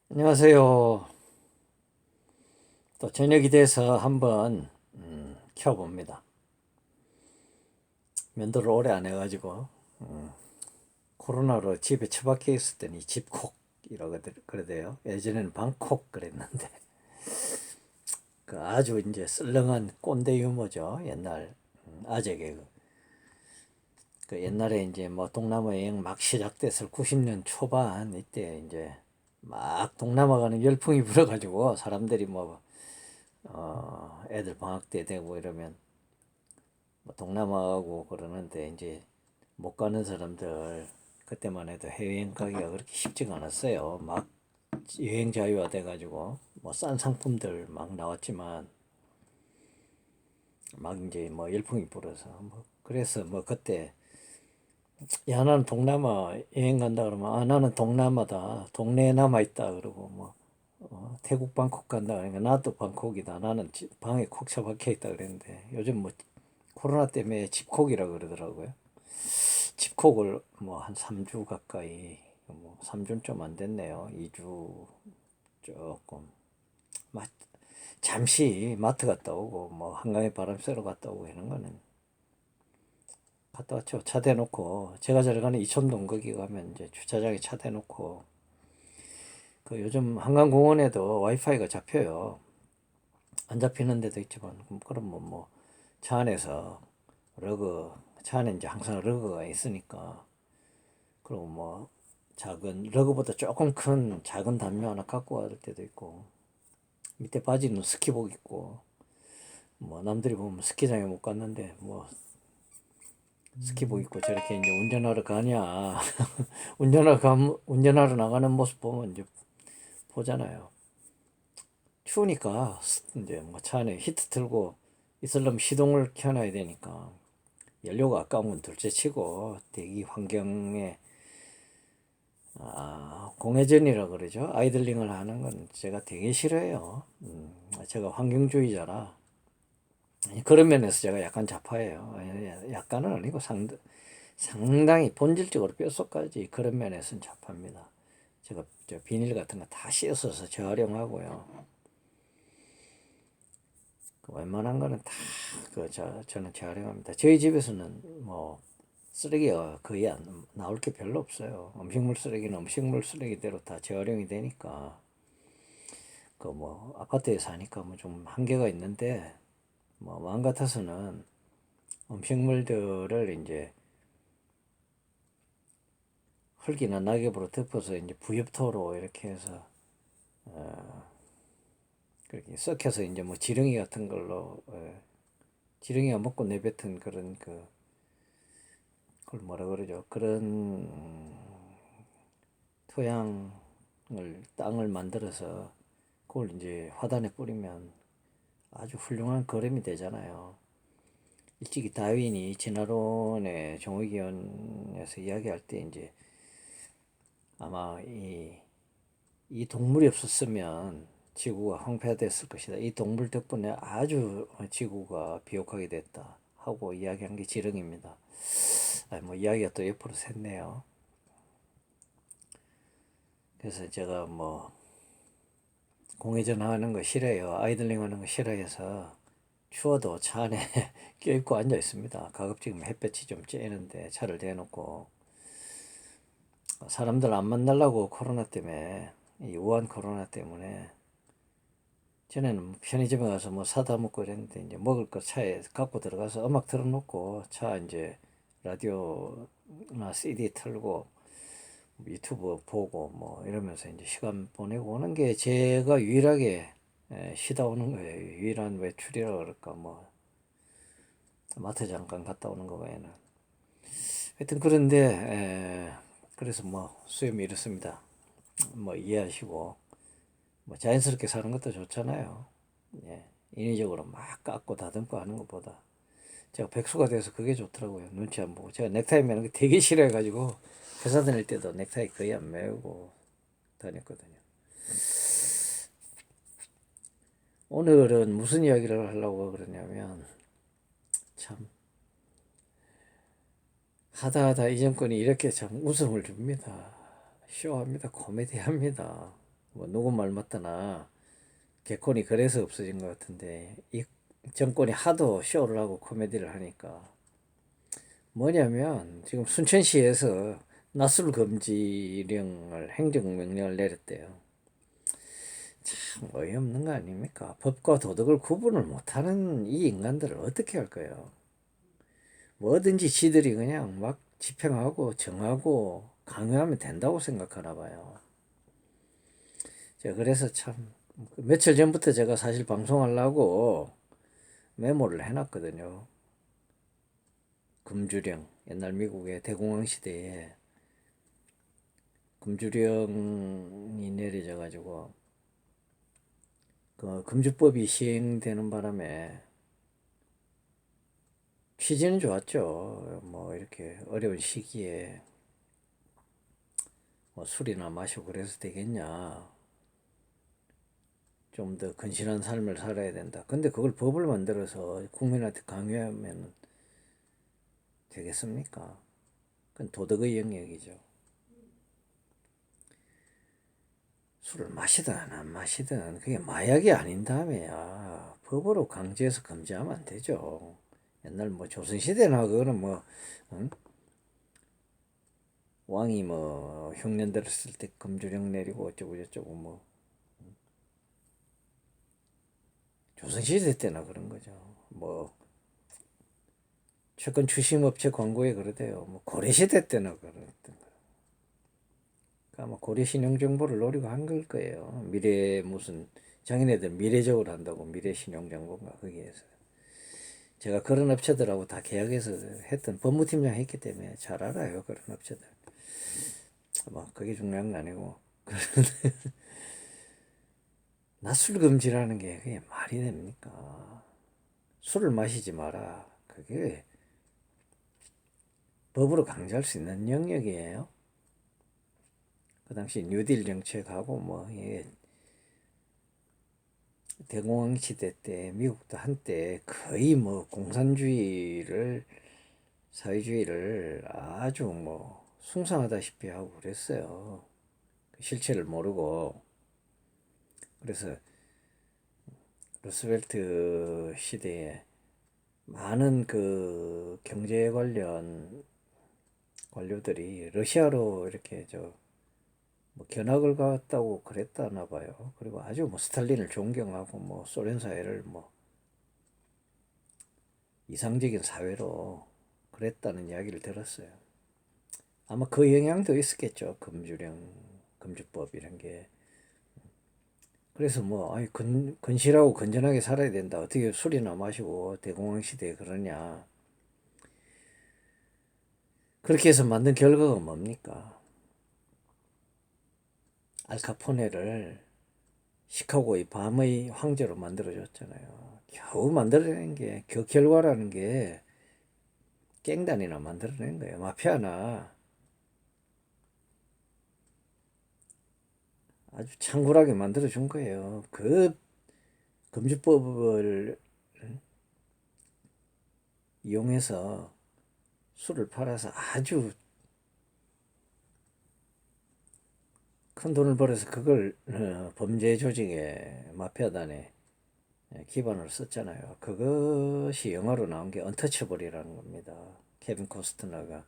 안녕하세요. 또 저녁이 돼서 한번 켜봅니다. 면도를 오래 안 해가지고 코로나로 집에 처박혀 있을 때는 집콕이라고 그러대요. 예전에는 방콕 그랬는데 그 아주 이제 썰렁한 꼰대 유머죠. 옛날 아재 개그. 그 옛날에 이제 뭐 동남아 여행 막 시작됐을 90년 초반 이때 이제 막 동남아 가는 열풍이 불어가지고 사람들이 뭐 애들 방학 때 되고 이러면 뭐 동남아하고 그러는데 이제 못 가는 사람들 그때만 해도 해외여행 가기가 그렇게 쉽지가 않았어요. 막 여행 자유화 돼가지고 뭐 싼 상품들 막 나왔지만 막 이제 뭐 열풍이 불어서 뭐 그래서 뭐 그때 야 나는 동남아 여행 간다 그러면 아 나는 동남아다 동네에 남아 있다 그러고 뭐 태국 방콕 간다 그러니까 나도 방콕이다 나는 방에 콕 처박혀 있다 그랬는데 요즘 뭐 코로나 때문에 집콕이라 그러더라고요. 집콕을 뭐 한 3주 가까이 뭐 3주는 좀 안 됐네요. 2주 조금 잠시 마트 갔다 오고 뭐 한강에 바람 쐬러 갔다 오고 이런 거는 갔다 왔죠. 차 대놓고 제가 잘 가는 이촌동 거기 가면 이제 주차장에 차 대놓고 그 요즘 한강공원에도 와이파이가 잡혀요. 안 잡히는 데도 있지만 그럼 차 안에서 러그 차 안에 이제 항상 러그가 있으니까 그리고 뭐 작은 러그보다 조금 큰 작은 담요 하나 갖고 갈 때도 있고 밑에 바지는 스키복 입고 뭐 남들이 보면 스키장에 못 갔는데 뭐 스키복 입고 저렇게 이제 운전하러 가냐 운전하러 나가는 모습 보면 이제 보잖아요. 추우니까 이제 뭐 차 안에 히트 틀고 있으려면 시동을 켜놔야 되니까 연료가 아까운 건 둘째치고 대기 환경에 공회전이라 그러죠. 아이들링을 하는 건 제가 되게 싫어해요. 제가 환경주의자라 그런 면에서 제가 약간 좌파예요. 약간은 아니고 상당히 본질적으로 뼛속까지 그런 면에서는 좌파입니다. 제가 저 비닐 같은 거 다 씻어서 재활용하고요. 그 웬만한 거는 다 저는 재활용합니다. 저희 집에서는 뭐 쓰레기가 거의 안 나올 게 별로 없어요. 음식물 쓰레기는 음식물 쓰레기대로 다 재활용이 되니까 그 뭐 아파트에 사니까 뭐 좀 한계가 있는데 뭐 마음 같아서는 음식물들을 이제 흙이나 낙엽으로 덮어서 이제 부엽토로 이렇게 해서 그렇게 썩혀서 이제 뭐 지렁이 같은 걸로 지렁이가 먹고 내뱉은 그런 그걸 뭐라 그러죠? 그런 토양을 땅을 만들어서 그걸 이제 화단에 뿌리면 아주 훌륭한 거름이 되잖아요. 일찍이 다윈이 진화론의 종의기원에서 이야기할 때 이제 아마 이 동물이 없었으면 지구가 황폐화됐을 것이다. 이 동물 덕분에 아주 지구가 비옥하게 됐다 하고 이야기한 게 지렁입니다. 뭐 이야기가 또 옆으로 샜네요. 그래서 제가 뭐 공회전 하는 거 싫어해요. 아이들링 하는 거 싫어해서 추워도 차 안에 껴입고 앉아 있습니다. 가급적이면 햇볕이 좀 쬐는데 차를 대놓고 사람들 안 만나려고 코로나 때문에 이 우한 코로나 때문에 전에는 편의점에 가서 뭐 사다 먹고 이랬는데 이제 먹을 거 차에 갖고 들어가서 음악 틀어놓고 차 이제 라디오나 CD 틀고 유튜브 보고 뭐 이러면서 이제 시간 보내고 오는 게 제가 유일하게 쉬다 오는 거예요. 유일한 외출이라 그럴까 뭐 마트 잠깐 갔다 오는 거 외에는 하여튼 그런데 그래서 뭐 수염이 이렇습니다. 뭐 이해하시고 뭐 자연스럽게 사는 것도 좋잖아요. 예. 인위적으로 막 깎고 다듬고 하는 것보다 제가 백수가 돼서 그게 좋더라고요. 눈치 안 보고 제가 넥타이 매는 거 되게 싫어해가지고 회사 다닐 때도 넥타이 거의 안 매고 다녔거든요. 오늘은 무슨 이야기를 하려고 그러냐면 참 하다 하다 이 정권이 이렇게 참 웃음을 줍니다. 쇼합니다. 코미디합니다. 뭐 누구 말 맞다나 개콘이 그래서 없어진 것 같은데 이 정권이 하도 쇼를 하고 코미디를 하니까 뭐냐면 지금 순천시에서 낮술 금지령을 행정명령을 내렸대요. 참 어이없는 거 아닙니까? 법과 도덕을 구분을 못하는 이 인간들을 어떻게 할 거예요? 뭐든지 지들이 그냥 막 집행하고 정하고 강요하면 된다고 생각하나 봐요. 제가 그래서 참 며칠 전부터 제가 사실 방송하려고 메모를 해놨거든요. 금주령, 옛날 미국의 대공황 시대에 금주령이 내려져 가지고 그 금주법이 시행되는 바람에 취지는 좋았죠. 뭐 이렇게 어려운 시기에 뭐 술이나 마시고 그래서 되겠냐. 좀 더 건실한 삶을 살아야 된다. 근데 그걸 법을 만들어서 국민한테 강요하면 되겠습니까? 그건 도덕의 영역이죠. 술을 마시든 안 마시든 그게 마약이 아닌 다음에야 법으로 강제해서 금지하면 안 되죠. 옛날 뭐 조선시대나 그거는 뭐 응? 왕이 뭐 흉년 들었을 때 금주령 내리고 어쩌고 저쩌고 뭐 조선시대 때나 그런 거죠. 뭐 채권 추심업체 광고에 그러대요. 뭐 고려시대 때나 그랬던 거. 그러니까 뭐 고려 신용 정보를 노리고 한 걸 거예요. 미래 무슨 자기네들 미래적으로 한다고 미래 신용 정보인가 거기에서. 제가 그런 업체들하고 다 계약해서 했던 법무팀장 했기 때문에 잘 알아요. 그런 업체들. 뭐 그게 중요한 거 아니고. 낮술 금지라는 게 그게 말이 됩니까? 술을 마시지 마라. 그게 법으로 강제할 수 있는 영역이에요. 그 당시 뉴딜 정책하고 뭐 예, 대공황 시대 때 미국도 한때 거의 뭐 공산주의를 사회주의를 아주 뭐 숭상하다시피 하고 그랬어요. 그 실체를 모르고. 그래서 루스벨트 시대에 많은 그 경제 관련 관료들이 러시아로 이렇게 뭐 견학을 갔다고 그랬다나 봐요. 그리고 아주 뭐 스탈린을 존경하고 뭐 소련 사회를 뭐 이상적인 사회로 그랬다는 이야기를 들었어요. 아마 그 영향도 있었겠죠. 금주령, 금주법 이런 게. 그래서 뭐 아이 건실하고 건전하게 살아야 된다. 어떻게 술이나 마시고 대공황 시대에 그러냐. 그렇게 해서 만든 결과가 뭡니까? 알카포네를 시카고의 밤의 황제로 만들어줬잖아요. 겨우 만들어낸 게, 그 결과라는 게 갱단이나 만들어낸 거예요. 마피아나 아주 창굴하게 만들어준 거예요. 그 금주법을 이용해서 술을 팔아서 아주 큰 돈을 벌어서 그걸 범죄 조직의 마피아단에 기반으로 썼잖아요. 그것이 영화로 나온 게 언터처블이라는 겁니다. 케빈 코스트너가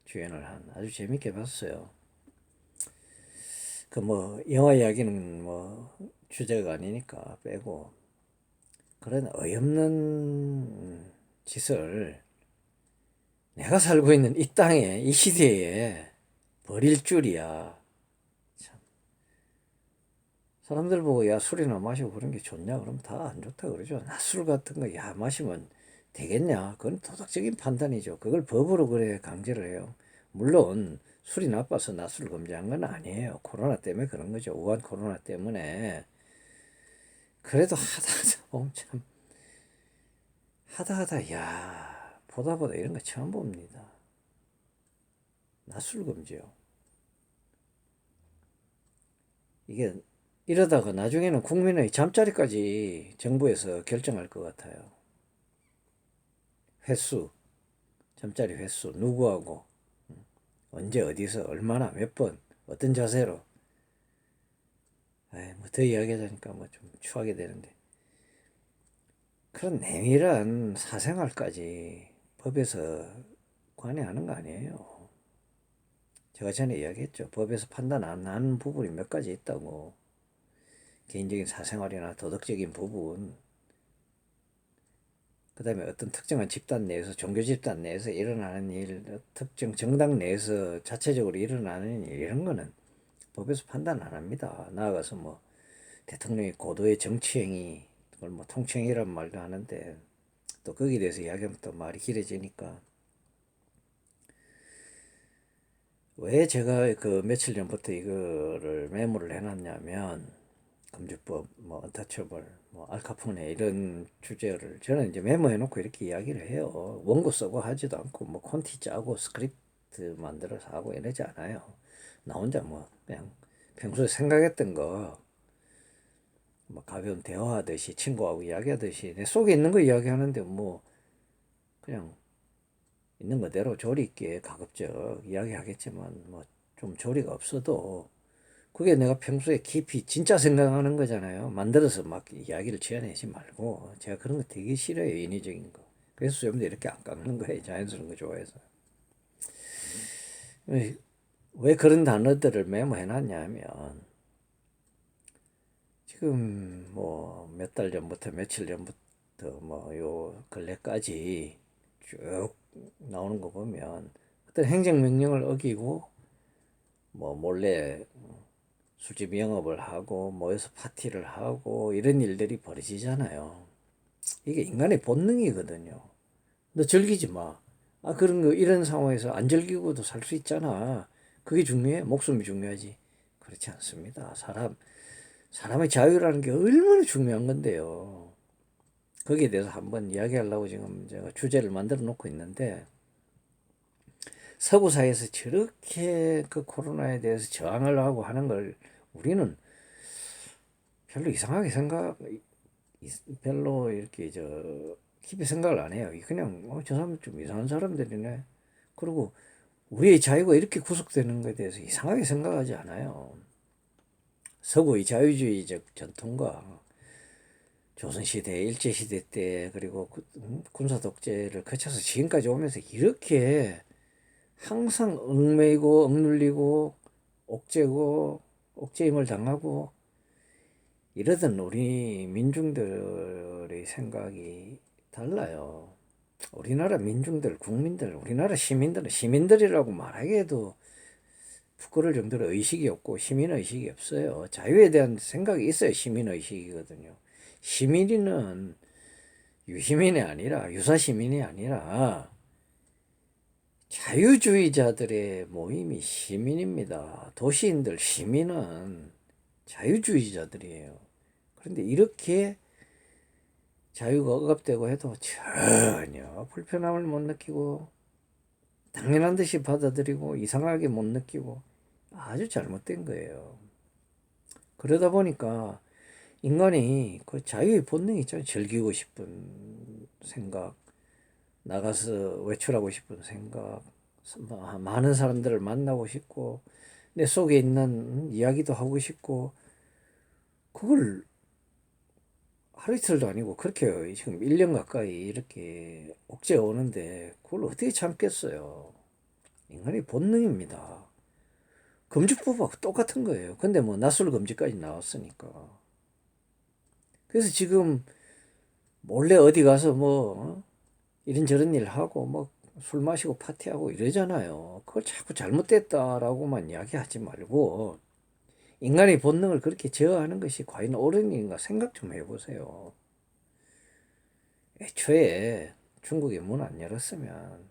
주연을 한 아주 재밌게 봤어요. 그 뭐 영화 이야기는 뭐 주제가 아니니까 빼고 그런 어이없는 짓을 내가 살고 있는 이 땅에 이 시대에 버릴 줄이야. 참. 사람들 보고 야 술이나 마시고 그런 게 좋냐 그러면 다 안 좋다 그러죠. 낮술 같은 거 야 마시면 되겠냐? 그건 도덕적인 판단이죠. 그걸 법으로 그래 강제를 해요. 물론 술이 나빠서 낮술 금지한 건 아니에요. 코로나 때문에 그런 거죠. 우한 코로나 때문에. 그래도 하다 하다 보면 참 하다 하다 야 보다 보다 이런 거 처음 봅니다. 낮술 금지요. 이게 이러다가 나중에는 국민의 잠자리까지 정부에서 결정할 것 같아요. 횟수, 잠자리 횟수, 누구하고, 언제, 어디서, 얼마나, 몇 번, 어떤 자세로. 더 이야기하자니까 뭐 좀 추하게 되는데, 그런 내밀한 사생활까지 법에서 관여하는 거 아니에요. 제가 전에 이야기했죠. 법에서 판단 안 하는 부분이 몇 가지 있다고. 개인적인 사생활이나 도덕적인 부분, 그 다음에 어떤 특정한 집단 내에서, 종교 집단 내에서 일어나는 일, 특정 정당 내에서 자체적으로 일어나는 일, 이런 거는 법에서 판단 안 합니다. 나아가서 뭐 대통령의 고도의 정치행위, 그걸 뭐 통치행위란 말도 하는데, 또 거기에 대해서 이야기하면 또 말이 길어지니까. 왜 제가 그 며칠 전부터 이거를 메모를 해놨냐면, 금주법, 뭐 언터처블, 뭐 알카포네 이런 주제를 저는 이제 메모해놓고 이렇게 이야기를 해요. 원고 쓰고 하지도 않고 뭐 콘티 짜고 스크립트 만들어서 하고 이러지 않아요. 나 혼자 뭐 그냥 평소에 생각했던 거, 뭐 가벼운 대화하듯이 친구하고 이야기하듯이 내 속에 있는 거 이야기하는데, 뭐 그냥 있는 그대로 조리 있게 가급적 이야기하겠지만, 뭐 좀 조리가 없어도 그게 내가 평소에 깊이 진짜 생각하는 거잖아요. 만들어서 막 이야기를 지어내지 말고. 제가 그런 거 되게 싫어요. 인위적인 거. 그래서 수염도 이렇게 안 깎는 거예요. 자연스러운 거 좋아해서. 왜 그런 단어들을 메모해놨냐면, 지금 뭐 몇 달 전부터 며칠 전부터 뭐 요 근래까지 쭉 나오는 거 보면, 어떤 행정명령을 어기고 뭐 몰래 술집 영업을 하고 모여서 파티를 하고 이런 일들이 벌어지잖아요. 이게 인간의 본능이거든요. 너 즐기지 마. 아, 그런 거, 이런 상황에서 안 즐기고도 살 수 있잖아. 그게 중요해? 목숨이 중요하지. 그렇지 않습니다. 사람의 자유라는 게 얼마나 중요한 건데요. 거기에 대해서 한번 이야기하려고 지금 제가 주제를 만들어 놓고 있는데, 서구 사회에서 저렇게 그 코로나에 대해서 저항을 하고 하는 걸 우리는 별로 이상하게 별로 이렇게 깊이 생각을 안 해요. 그냥 저 사람 좀 이상한 사람들이네. 그리고 우리의 자유가 이렇게 구속되는 것에 대해서 이상하게 생각하지 않아요. 서구의 자유주의적 전통과 조선시대, 일제시대 때, 그리고 군사 독재를 거쳐서 지금까지 오면서 이렇게 항상 얽매이고 억눌리고 옥죄고 옥죄임을 당하고 이러던 우리 민중들의 생각이 달라요. 우리나라 민중들, 국민들, 우리나라 시민들이라고 말하기에도 부끄러울 정도로 의식이 없고 시민의식이 없어요. 자유에 대한 생각이 있어야 시민의식이거든요. 시민은 유시민이 아니라, 유사시민이 아니라 자유주의자들의 모임이 시민입니다. 도시인들, 시민은 자유주의자들이에요. 그런데 이렇게 자유가 억압되고 해도 전혀 불편함을 못 느끼고 당연한 듯이 받아들이고 이상하게 못 느끼고 아주 잘못된 거예요. 그러다 보니까 인간이 그 자유의 본능이 있잖아요. 즐기고 싶은 생각, 나가서 외출하고 싶은 생각, 많은 사람들을 만나고 싶고 내 속에 있는 이야기도 하고 싶고, 그걸 하루 이틀도 아니고 그렇게 지금 1년 가까이 이렇게 옥죄어 오는데 그걸 어떻게 참겠어요. 인간의 본능입니다. 금주법하고 똑같은 거예요. 근데 뭐 낮술 금지까지 나왔으니까. 그래서 지금 몰래 어디 가서 뭐 이런저런 일 하고 뭐 술 마시고 파티하고 이러잖아요. 그걸 자꾸 잘못됐다라고만 이야기하지 말고 인간의 본능을 그렇게 제어하는 것이 과연 옳은 일인가 생각 좀 해보세요. 애초에 중국이 문 안 열었으면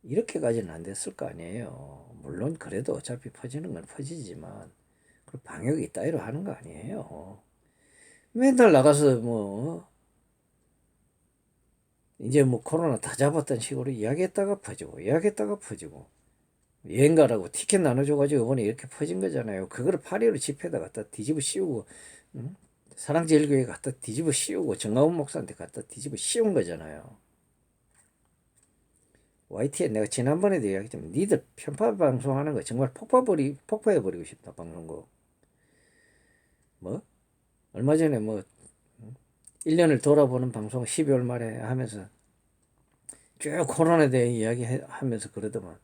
이렇게까지는 안 됐을 거 아니에요. 물론 그래도 어차피 퍼지는 건 퍼지지만 그 방역이 따위로 하는 거 아니에요. 맨날 나가서 뭐 이제 뭐 코로나 다 잡았던 식으로 이야기했다가 퍼지고 이야기했다가 퍼지고, 여행 가라고 티켓 나눠줘가지고 이번에 이렇게 퍼진 거잖아요. 그거를 파리로 집회에다 갖다 뒤집어 씌우고, 응? 사랑제일교회 갖다 뒤집어 씌우고 정가훈 목사한테 갖다 뒤집어 씌운 거잖아요. YT에 내가 지난번에도 이야기했지만 니들 편파 방송하는 거 정말 폭파해버리고 싶다. 방송국 뭐 얼마 전에 뭐 1년을 돌아보는 방송 12월 말에 하면서 쭉 코로나에 대해 이야기하면서 그러더만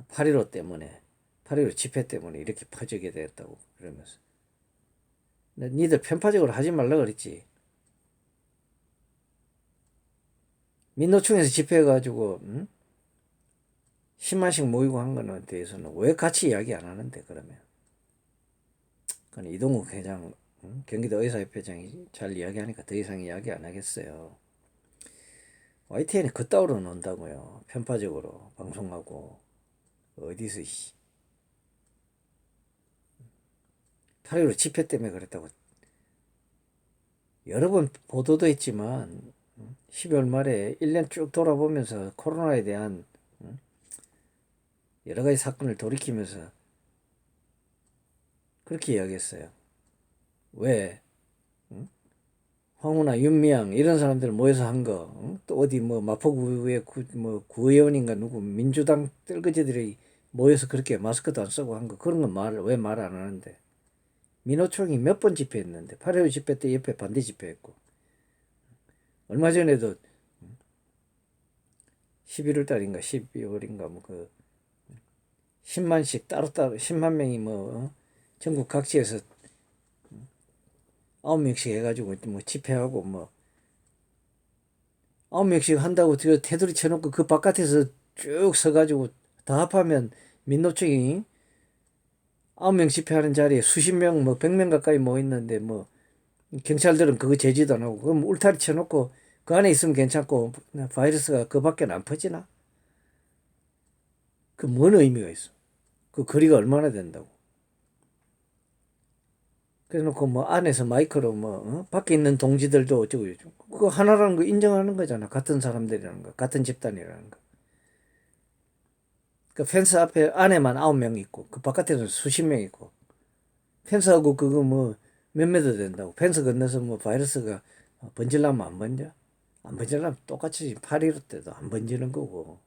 8.15 때문에 8.15 집회 때문에 이렇게 퍼지게 됐다고 그러면서 니들 편파적으로 하지 말라 그랬지. 민노총에서 집회해가지고 10만씩 모이고 한 거는 대해서는 왜 같이 이야기 안 하는데 그러면. 그건 이동욱 회장 경기도 의사협회장이 잘 이야기하니까 더 이상 이야기 안 하겠어요. YTN이 그따위로 논다고요. 편파적으로 방송하고 어디서 8.15 집회 때문에 그랬다고 여러 번 보도도 했지만 12월 말에 1년 쭉 돌아보면서 코로나에 대한 여러 가지 사건을 돌이키면서 그렇게 이야기했어요. 왜 황운하, 윤미향 이런 사람들 모여서 한 거, 또 어디 뭐 마포구의 뭐 구의원인가 누구 민주당 뜰거지들이 모여서 그렇게 마스크도 안 쓰고 한 거 그런 건 왜 말 안 하는데. 민노총이 몇 번 집회했는데 8.15 집회 때 옆에 반대 집회했고 얼마 전에도 11월 달인가 12월인가 뭐 그 10만씩 따로따로 10만 명이 뭐 전국 각지에서 9명씩 해가지고 뭐 집회하고 뭐 9명씩 한다고 테두리 쳐놓고 그 바깥에서 쭉 서가지고 다 합하면 민노총이 9명 집회하는 자리에 수십 명, 뭐 100명 가까이 모였는데 뭐 경찰들은 그거 제지도 안 하고 그럼 울타리 쳐놓고 그 안에 있으면 괜찮고 바이러스가 그 밖에는 안 퍼지나? 그 뭔 의미가 있어? 그 거리가 얼마나 된다고? 그래놓고 뭐 안에서 마이크로 뭐 밖에 있는 동지들도 어쩌고 저쩌고 그거 하나라는 거 인정하는 거잖아. 같은 사람들이라는 거, 같은 집단이라는 거. 그 펜스 앞에 안에만 9명 있고 그 바깥에는 수십 명 있고 펜스하고 그거 뭐 몇 미터 된다고. 펜스 건너서 뭐 바이러스가 번질라면 안 번져? 안 번질라면 똑같이 8.15 때도 안 번지는 거고.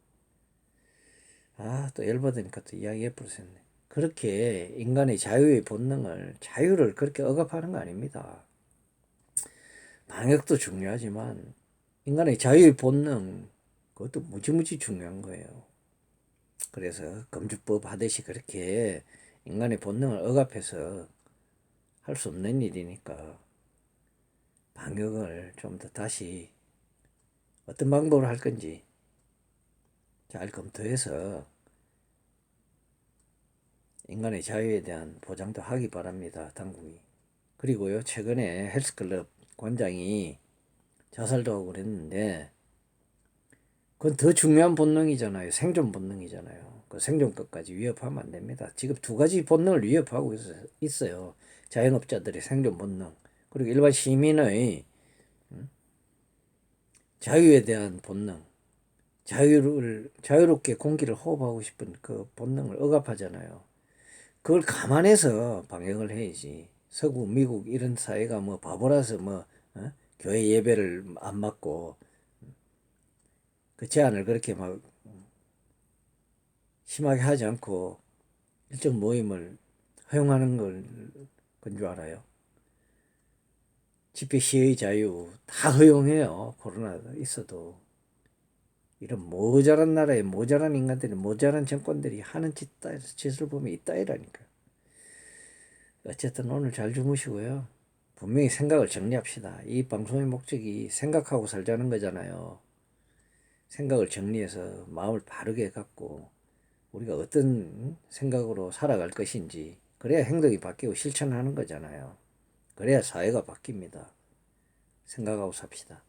아, 또 열받으니까 또 이야기해 버렸네. 그렇게 인간의 자유의 본능을, 자유를 그렇게 억압하는 거 아닙니다. 방역도 중요하지만 인간의 자유의 본능, 그것도 무지무지 중요한 거예요. 그래서 검주법 하듯이 그렇게 인간의 본능을 억압해서 할 수 없는 일이니까 방역을 좀 더 다시 어떤 방법으로 할 건지 잘 검토해서 인간의 자유에 대한 보장도 하기 바랍니다. 당국이. 그리고요, 최근에 헬스클럽 관장이 자살도 하고 그랬는데 그건 더 중요한 본능이잖아요. 생존 본능이잖아요. 그 생존권까지 위협하면 안 됩니다. 지금 두 가지 본능을 위협하고 있어요. 자영업자들의 생존 본능 그리고 일반 시민의 자유에 대한 본능, 자유롭게 공기를 호흡하고 싶은 그 본능을 억압하잖아요. 그걸 감안해서 방역을 해야지. 서구, 미국 이런 사회가 뭐 바보라서 뭐 교회 예배를 안 받고 그 제한을 그렇게 막 심하게 하지 않고 일정 모임을 허용하는 건 줄 알아요. 집회 시의 자유 다 허용해요. 코로나 있어도. 이런 모자란 나라에 모자란 인간들이 모자란 정권들이 하는 짓을 보면 이따위라니까. 어쨌든 오늘 잘 주무시고요. 분명히 생각을 정리합시다. 이 방송의 목적이 생각하고 살자는 거잖아요. 생각을 정리해서 마음을 바르게 갖고 우리가 어떤 생각으로 살아갈 것인지 그래야 행동이 바뀌고 실천하는 거잖아요. 그래야 사회가 바뀝니다. 생각하고 삽시다.